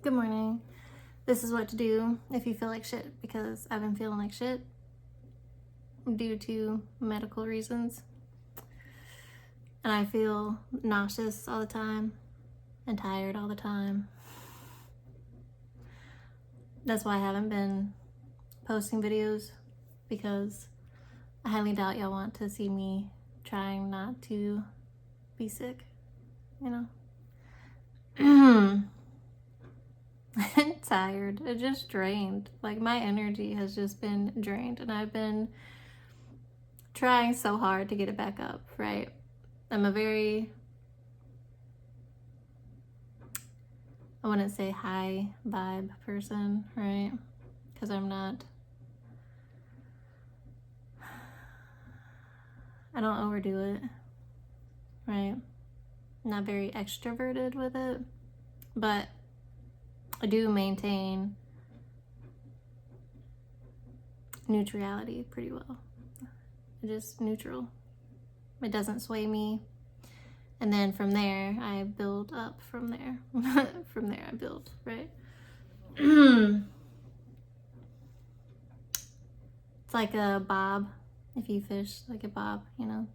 Good morning. This is what to do if you feel like shit, because I've been feeling like shit due to medical reasons. And I feel nauseous all the time and tired all the time. That's why I haven't been posting videos, because I highly doubt y'all want to see me trying not to be sick, you know? I'm tired. It just drained. Like, my energy has just been drained, and I've been trying so hard to get it back up, right? I'm a very, I wouldn't say high vibe person, right? Because I'm not, I don't overdo it, right? I'm not very extroverted with it, but I do maintain neutrality pretty well. Just neutral. It doesn't sway me. And then from there, I build up from there. From there, I build, right? It's like a bob. If you fish like a bob, you know.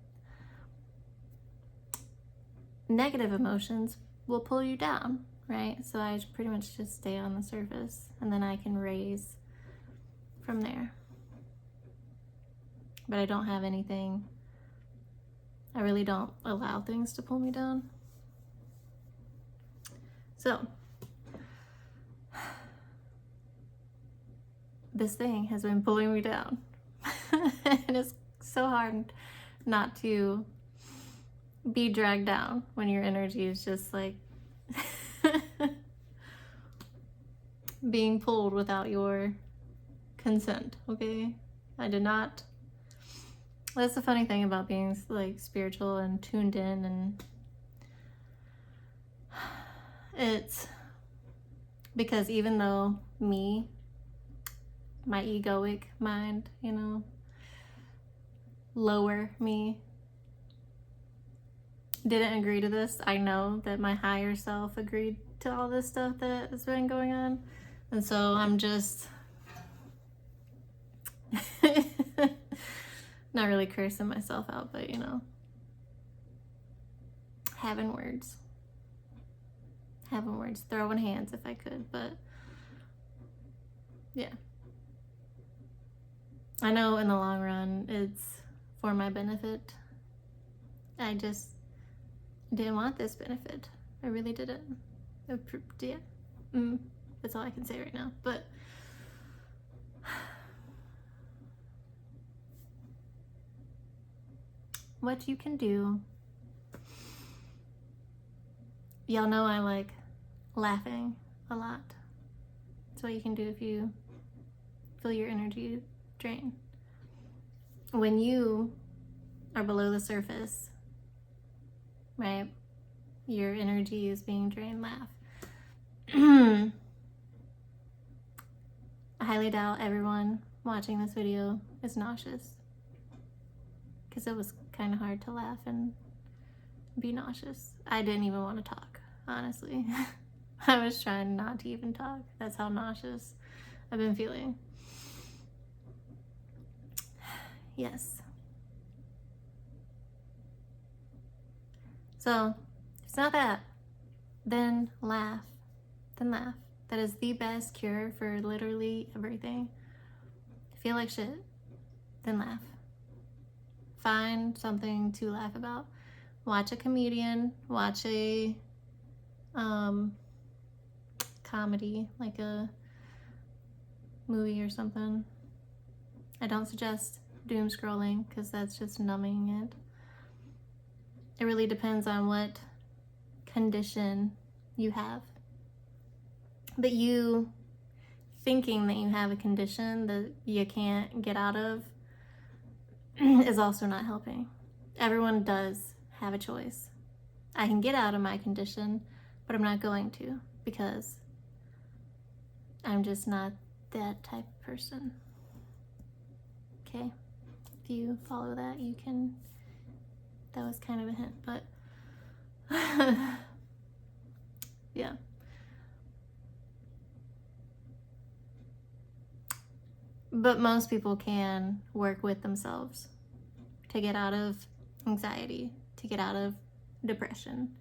Negative emotions will pull you down, right? So I pretty much just stay on the surface, and then I can raise from there. But I don't have anything. I really don't allow things to pull me down. So this thing has been pulling me down. And it's so hard not to be dragged down when your energy is just like being pulled without your consent, okay? I did not. That's the funny thing about being like spiritual and tuned in, and it's because even though me, my egoic mind, you know, lower me, didn't agree to this, I know that my higher self agreed to all this stuff that has been going on. And so I'm just not really cursing myself out, but you know, having words, throwing hands if I could, but yeah. I know in the long run it's for my benefit. I just didn't want this benefit. I really didn't. Yeah. That's all I can say right now. But what you can do, y'all know I like laughing a lot. That's what you can do if you feel your energy drain. When you are below the surface, right, your energy is being drained, laugh. I highly doubt everyone watching this video is nauseous, because it was kind of hard to laugh and be nauseous. I didn't even want to talk, honestly. I was trying not to even talk. That's how nauseous I've been feeling. Yes. So, if it's not that, then laugh. Then laugh. That is the best cure for literally everything. Feel like shit, then laugh. Find something to laugh about. Watch a comedian, watch a comedy, like a movie or something. I don't suggest doom scrolling, because that's just numbing it. It really depends on what condition you have. But you thinking that you have a condition that you can't get out of is also not helping. Everyone does have a choice. I can get out of my condition, but I'm not going to, because I'm just not that type of person. Okay? If you follow that, you can. That was kind of a hint, but yeah. But most people can work with themselves to get out of anxiety, to get out of depression.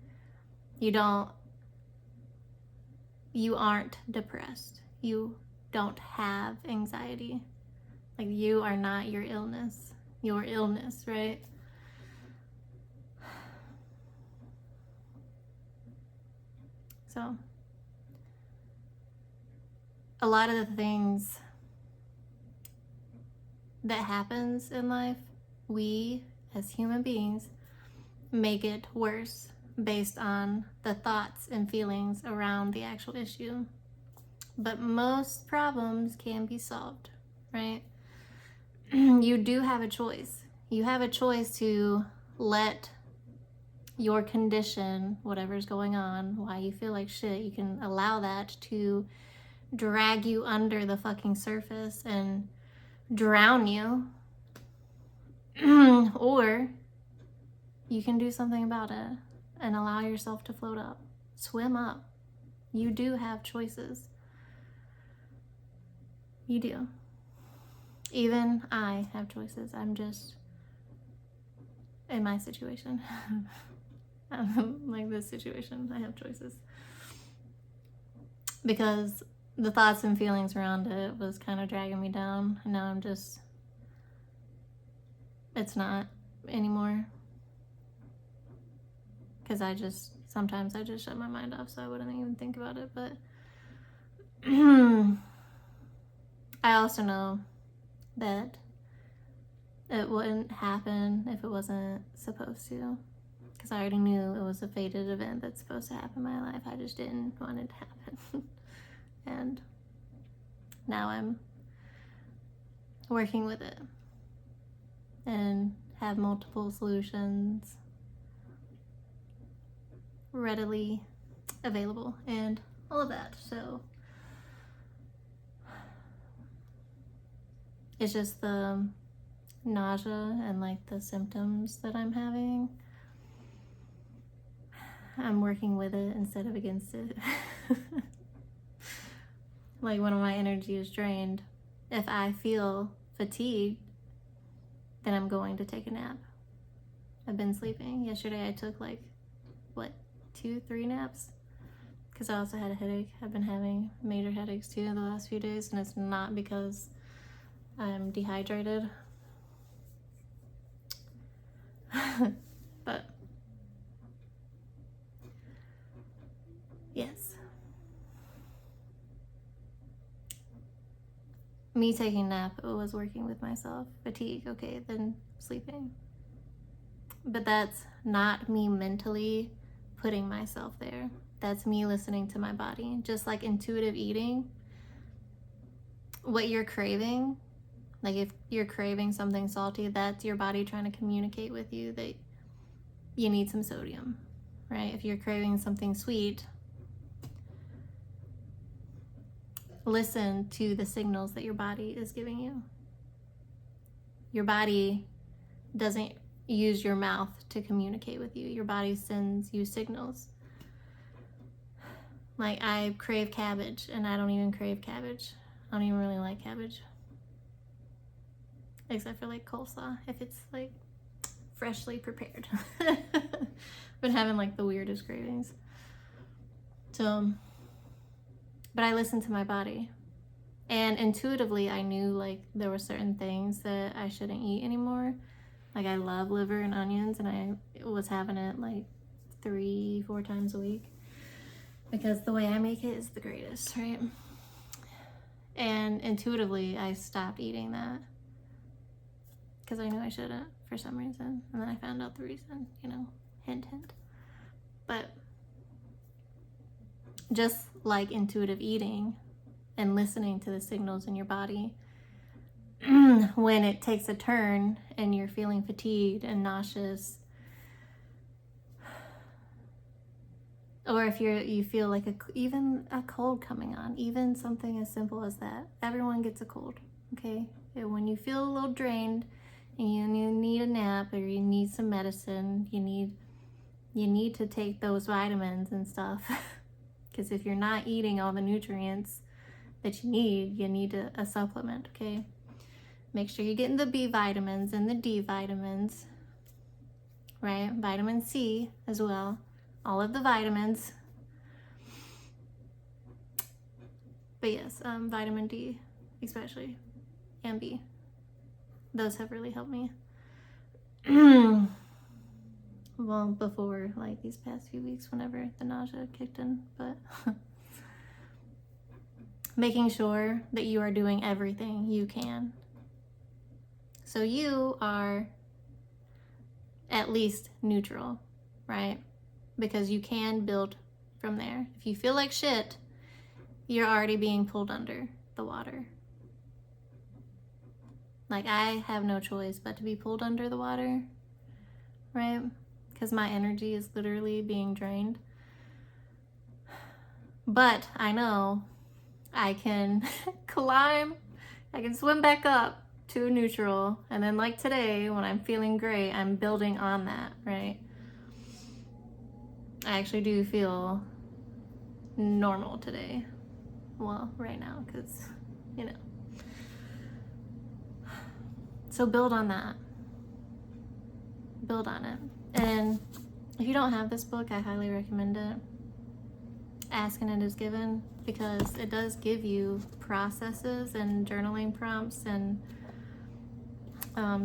You aren't depressed. You don't have anxiety. Like, you are not your illness. Your illness, right? So, a lot of the things that happens in life, we as human beings make it worse based on the thoughts and feelings around the actual issue. But most problems can be solved, right? You do have a choice. You have a choice to let your condition, whatever's going on, why you feel like shit, you can allow that to drag you under the fucking surface and drown you. Or you can do something about it and allow yourself to float up, swim up. You do have choices. You do. Even I have choices. I'm just in my situation. Like this situation, I have choices. Because the thoughts and feelings around it was kind of dragging me down. And now it's not anymore. Because sometimes I just shut my mind off so I wouldn't even think about it. But I also know that it wouldn't happen if it wasn't supposed to. Because I already knew it was a fated event that's supposed to happen in my life. I just didn't want it to happen. And now I'm working with it and have multiple solutions readily available and all of that. So it's just the nausea and like the symptoms that I'm having. I'm working with it instead of against it. Like, when my energy is drained, if I feel fatigued, then I'm going to take a nap. I've been sleeping. Yesterday I took 2-3 naps because I also had a headache. I've been having major headaches too the last few days, and it's not because I'm dehydrated. But yes, me taking a nap was working with myself. Fatigue, okay, then sleeping. But that's not me mentally putting myself there. That's me listening to my body. Just like intuitive eating, what you're craving, like if you're craving something salty, that's your body trying to communicate with you that you need some sodium, right? If you're craving something sweet, listen to the signals that your body is giving you. Your body doesn't use your mouth to communicate with you. Your body sends you signals. Like, I crave cabbage, and I don't even crave cabbage. I don't even really like cabbage. Except for like coleslaw, if it's like freshly prepared. Been having like the weirdest cravings. So, but I listened to my body. And intuitively, I knew like there were certain things that I shouldn't eat anymore. Like, I love liver and onions, and I was having it like 3-4 times a week because the way I make it is the greatest, right? And intuitively, I stopped eating that because I knew I shouldn't for some reason. And then I found out the reason, hint, hint. But just like intuitive eating and listening to the signals in your body, when it takes a turn and you're feeling fatigued and nauseous, or if you feel like even a cold coming on, even something as simple as that. Everyone gets a cold, okay? And when you feel a little drained and you need a nap or you need some medicine, you need to take those vitamins and stuff. Because if you're not eating all the nutrients that you need a supplement, okay? Make sure you're getting the B vitamins and the D vitamins, right? Vitamin C as well. All of the vitamins. But yes, vitamin D especially, and B. Those have really helped me. Well, before like these past few weeks whenever the nausea kicked in, but making sure that you are doing everything you can. So you are at least neutral, right? Because you can build from there. If you feel like shit, you're already being pulled under the water. Like, I have no choice but to be pulled under the water, right? Because my energy is literally being drained. But I know I can climb, I can swim back up to neutral, and then like today when I'm feeling great, I'm building on that, right? I actually do feel normal today. Well, right now, because, you know. So build on that. Build on it. And if you don't have this book, I highly recommend it. Ask and It Is Given, because it does give you processes and journaling prompts and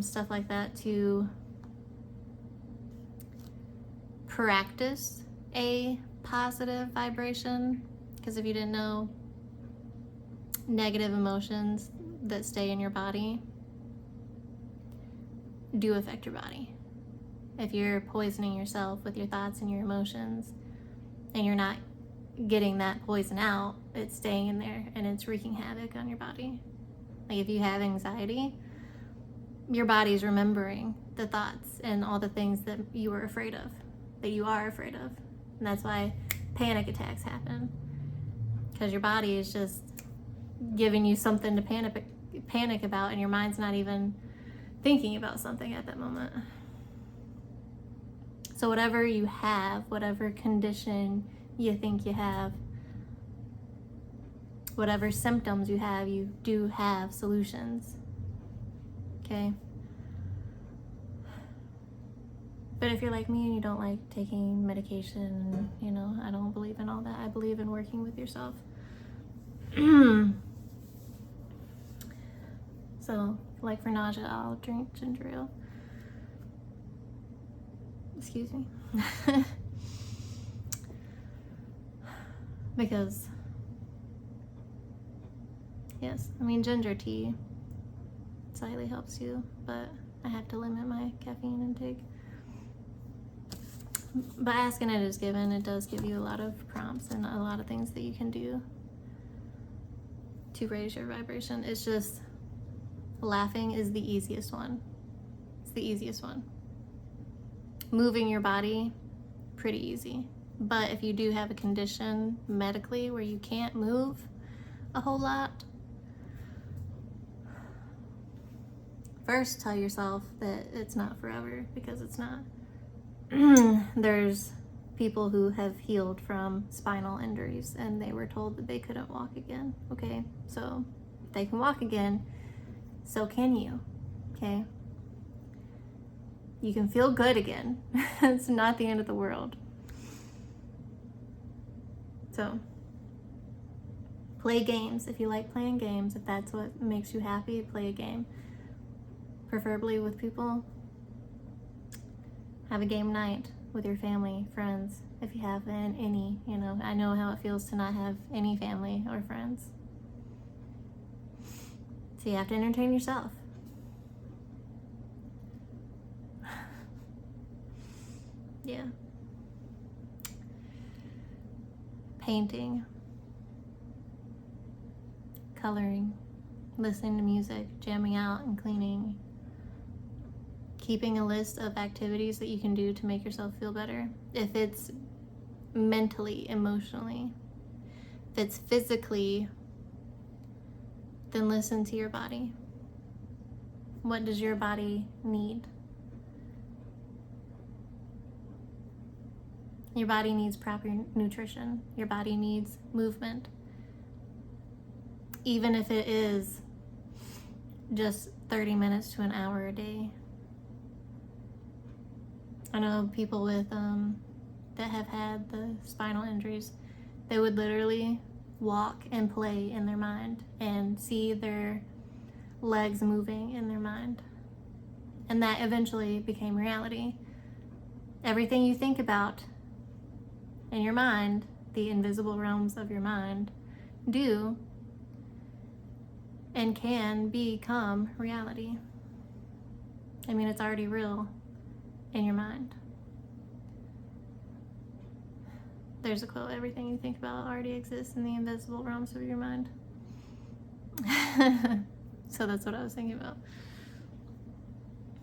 stuff like that to practice a positive vibration. Because if you didn't know, negative emotions that stay in your body do affect your body. If you're poisoning yourself with your thoughts and your emotions, and you're not getting that poison out, it's staying in there and it's wreaking havoc on your body. Like, if you have anxiety, your body's remembering the thoughts and all the things that you were afraid of, that you are afraid of. And that's why panic attacks happen, because your body is just giving you something to panic about, and your mind's not even thinking about something at that moment. So whatever you have, whatever condition you think you have, whatever symptoms you have, you do have solutions. Okay? But if you're like me and you don't like taking medication, you know, I don't believe in all that. I believe in working with yourself. So, like for nausea, I'll drink ginger ale. Excuse me. Because, yes, I mean, ginger tea slightly helps you, but I have to limit my caffeine intake. But Ask and It Is Given, it does give you a lot of prompts and a lot of things that you can do to raise your vibration. It's just, laughing is the easiest one. It's the easiest one. Moving your body, pretty easy. But if you do have a condition medically where you can't move a whole lot, first tell yourself that it's not forever, because it's not. There's people who have healed from spinal injuries and they were told that they couldn't walk again. Okay, so if they can walk again, so can you. Okay, you can feel good again. It's not the end of the world. So play games if you like playing games. If that's what makes you happy, play a game, preferably with people. Have a game night with your family, friends, if you have any, you know. I know how it feels to not have any family or friends. So you have to entertain yourself. Yeah. Painting, coloring, listening to music, jamming out and cleaning. Keeping a list of activities that you can do to make yourself feel better. If it's mentally, emotionally, if it's physically, then listen to your body. What does your body need? Your body needs proper nutrition. Your body needs movement. Even if it is just 30 minutes to an hour a day. I know people with that have had the spinal injuries, they would literally walk and play in their mind and see their legs moving in their mind. And that eventually became reality. Everything you think about in your mind, the invisible realms of your mind, do and can become reality. I mean, it's already real in your mind. There's a quote, everything you think about already exists in the invisible realms of your mind. So that's what I was thinking about.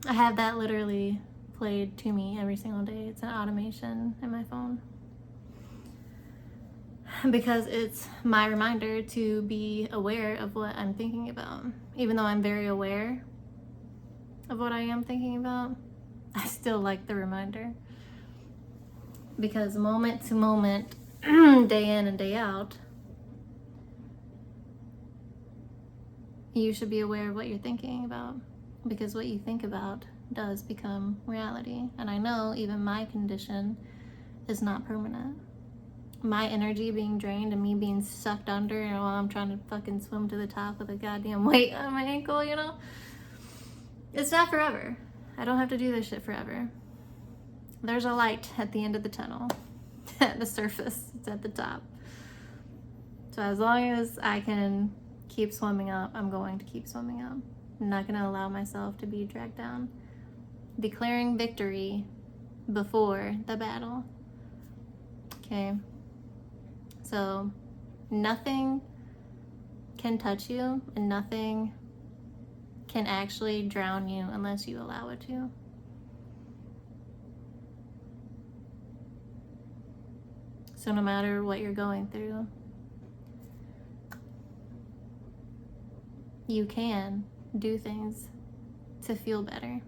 I have that literally played to me every single day. It's an automation in my phone. Because it's my reminder to be aware of what I'm thinking about. Even though I'm very aware of what I am thinking about, I still like the reminder. Because moment to moment, day in and day out, you should be aware of what you're thinking about. Because what you think about does become reality. And I know even my condition is not permanent. My energy being drained and me being sucked under, and while I'm trying to fucking swim to the top with a goddamn weight on my ankle, you know? It's not forever. I don't have to do this shit forever. There's a light at the end of the tunnel. At the surface. It's at the top. So as long as I can keep swimming up, I'm going to keep swimming up. I'm not going to allow myself to be dragged down. Declaring victory before the battle. Okay. So nothing can touch you and nothing can actually drown you unless you allow it to. So no matter what you're going through, you can do things to feel better.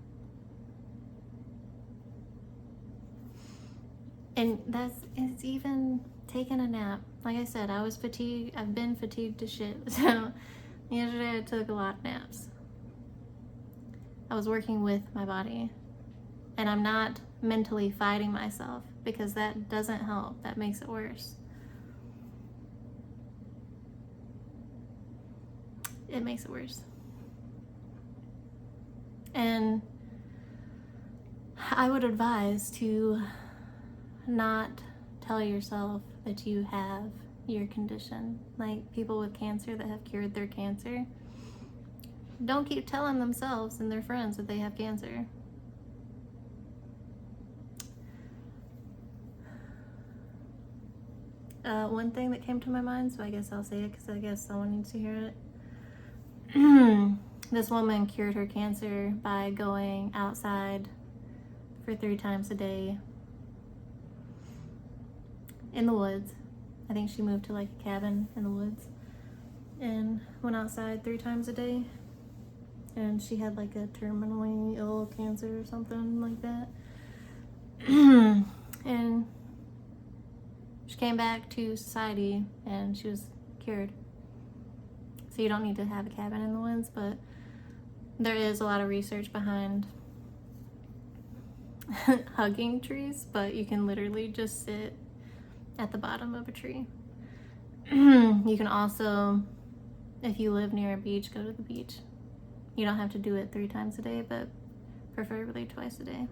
And it's even taking a nap. Like I said, I was fatigued. I've been fatigued to shit. So yesterday I took a lot of naps. I was working with my body. And I'm not mentally fighting myself, because that doesn't help. That makes it worse. It makes it worse. And I would advise to not tell yourself that you have your condition. Like people with cancer that have cured their cancer, don't keep telling themselves and their friends that they have cancer. One thing that came to my mind, so I guess I'll say it because I guess someone needs to hear it. This woman cured her cancer by going outside for 3 times a day in the woods. I think she moved to like a cabin in the woods and went outside 3 times a day. And she had like a terminally ill cancer or something like that. And she came back to society and she was cured. So you don't need to have a cabin in the woods, but there is a lot of research behind hugging trees, but you can literally just sit at the bottom of a tree. You can also, if you live near a beach, go to the beach. You don't have to do it 3 times a day, but preferably twice a day.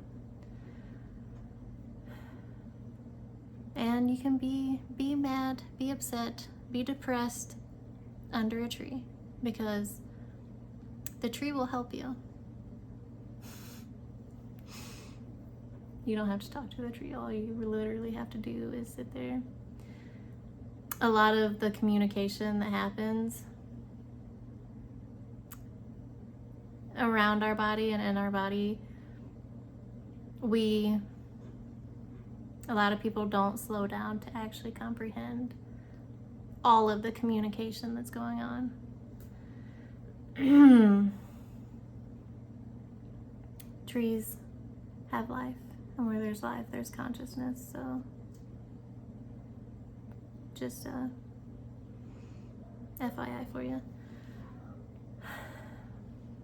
And you can be mad, be upset, be depressed under a tree, because the tree will help you. You don't have to talk to the tree. All you literally have to do is sit there. A lot of the communication that happens around our body and in our body, a lot of people don't slow down to actually comprehend all of the communication that's going on. Trees have life, and where there's life, there's consciousness. So just FYI for you.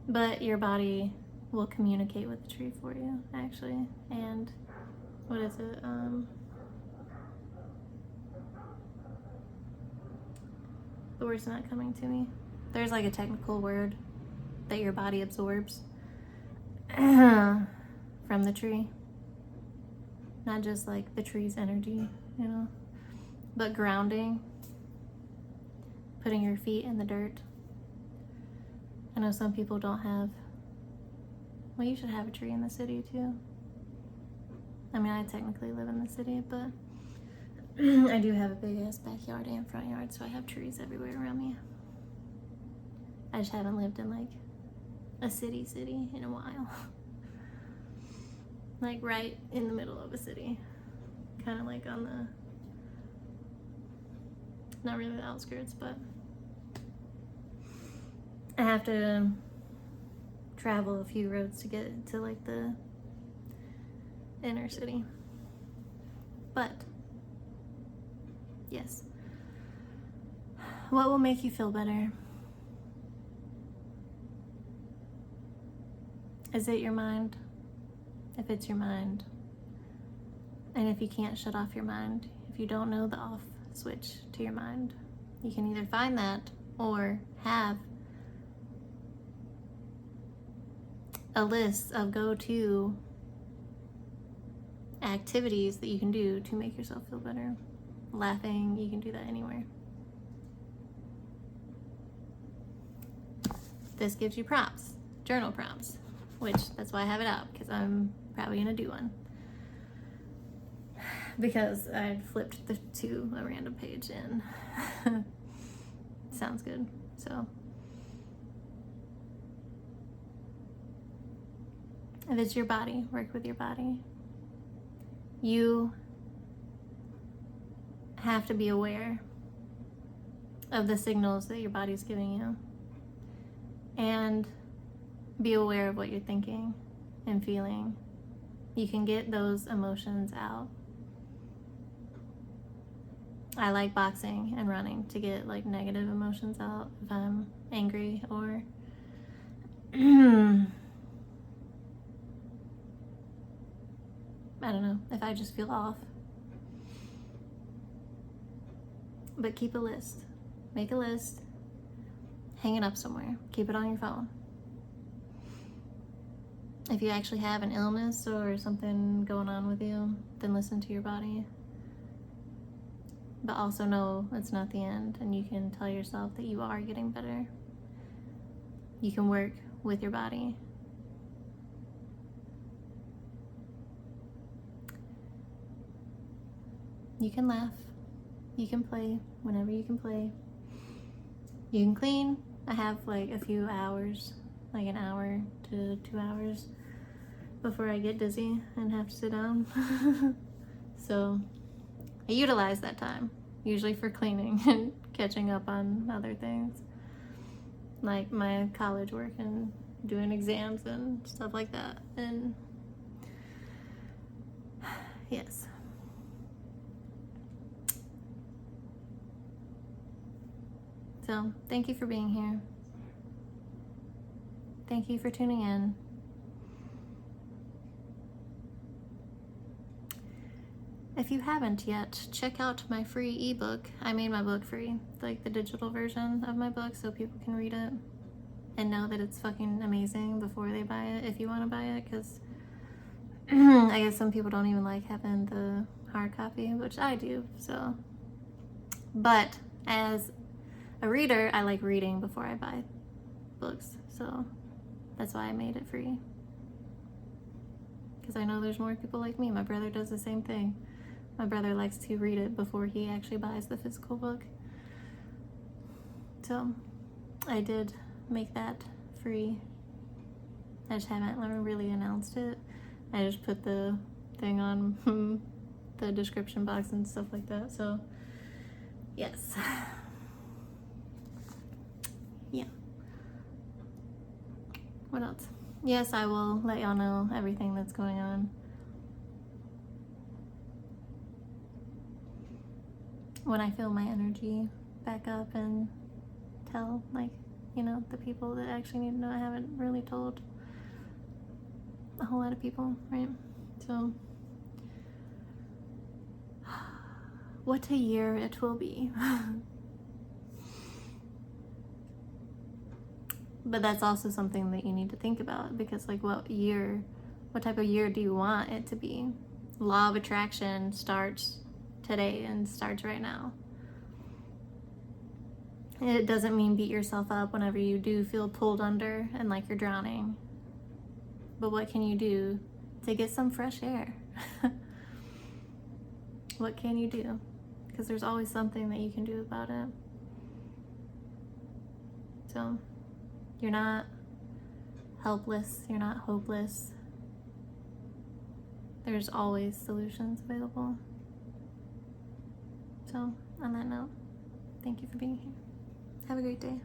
But your body will communicate with the tree for you, actually. And what is it? The word's not coming to me. There's like a technical word that your body absorbs from the tree. Not just like the tree's energy, you know, but grounding, putting your feet in the dirt. I know some people don't have, well, you should have a tree in the city too. I mean, I technically live in the city, but I do have a big ass backyard and front yard, so I have trees everywhere around me. I just haven't lived in like a city in a while. Like right in the middle of a city. Kind of like on the, not really the outskirts, but I have to travel a few roads to get to like the inner city. But yes, what will make you feel better? Is it your mind? If it's your mind, and if you can't shut off your mind, if you don't know the off switch to your mind, you can either find that or have a list of go-to activities that you can do to make yourself feel better. Laughing, you can do that anywhere. This gives you prompts, journal prompts, which that's why I have it out, because I'm probably gonna do one. Because I flipped to a random page and sounds good. So if it's your body, work with your body. You have to be aware of the signals that your body's giving you, and be aware of what you're thinking and feeling. You can get those emotions out. I like boxing and running to get like negative emotions out if I'm angry or I don't know, if I just feel off. But keep a list. Make a list. Hang it up somewhere. Keep it on your phone. If you actually have an illness or something going on with you, then listen to your body. But also know it's not the end, and you can tell yourself that you are getting better. You can work with your body. You can laugh. You can play whenever you can play. You can clean. I have like a few hours, like an hour to 2 hours before I get dizzy and have to sit down. So I utilize that time, usually for cleaning and catching up on other things, like my college work and doing exams and stuff like that. And yes. So thank you for being here. Thank you for tuning in. If you haven't yet, check out my free ebook. I made my book free, like the digital version of my book, so people can read it and know that it's fucking amazing before they buy it, if you want to buy it, because I guess some people don't even like having the hard copy, which I do, so. But as a reader, I like reading before I buy books, so that's why I made it free. Because I know there's more people like me. My brother does the same thing. My brother likes to read it before he actually buys the physical book. So I did make that free. I just haven't really announced it. I just put the thing on the description box and stuff like that. So yes. Yeah. What else? Yes, I will let y'all know everything that's going on. When I feel my energy back up and tell, like, you know, the people that actually need to know. I haven't really told a whole lot of people, right? So, what a year it will be. But that's also something that you need to think about, because like what type of year do you want it to be? Law of attraction starts today and starts right now. It doesn't mean beat yourself up whenever you do feel pulled under and like you're drowning. But what can you do to get some fresh air? What can you do? Because there's always something that you can do about it. So you're not helpless, you're not hopeless. There's always solutions available. So on that note, thank you for being here. Have a great day.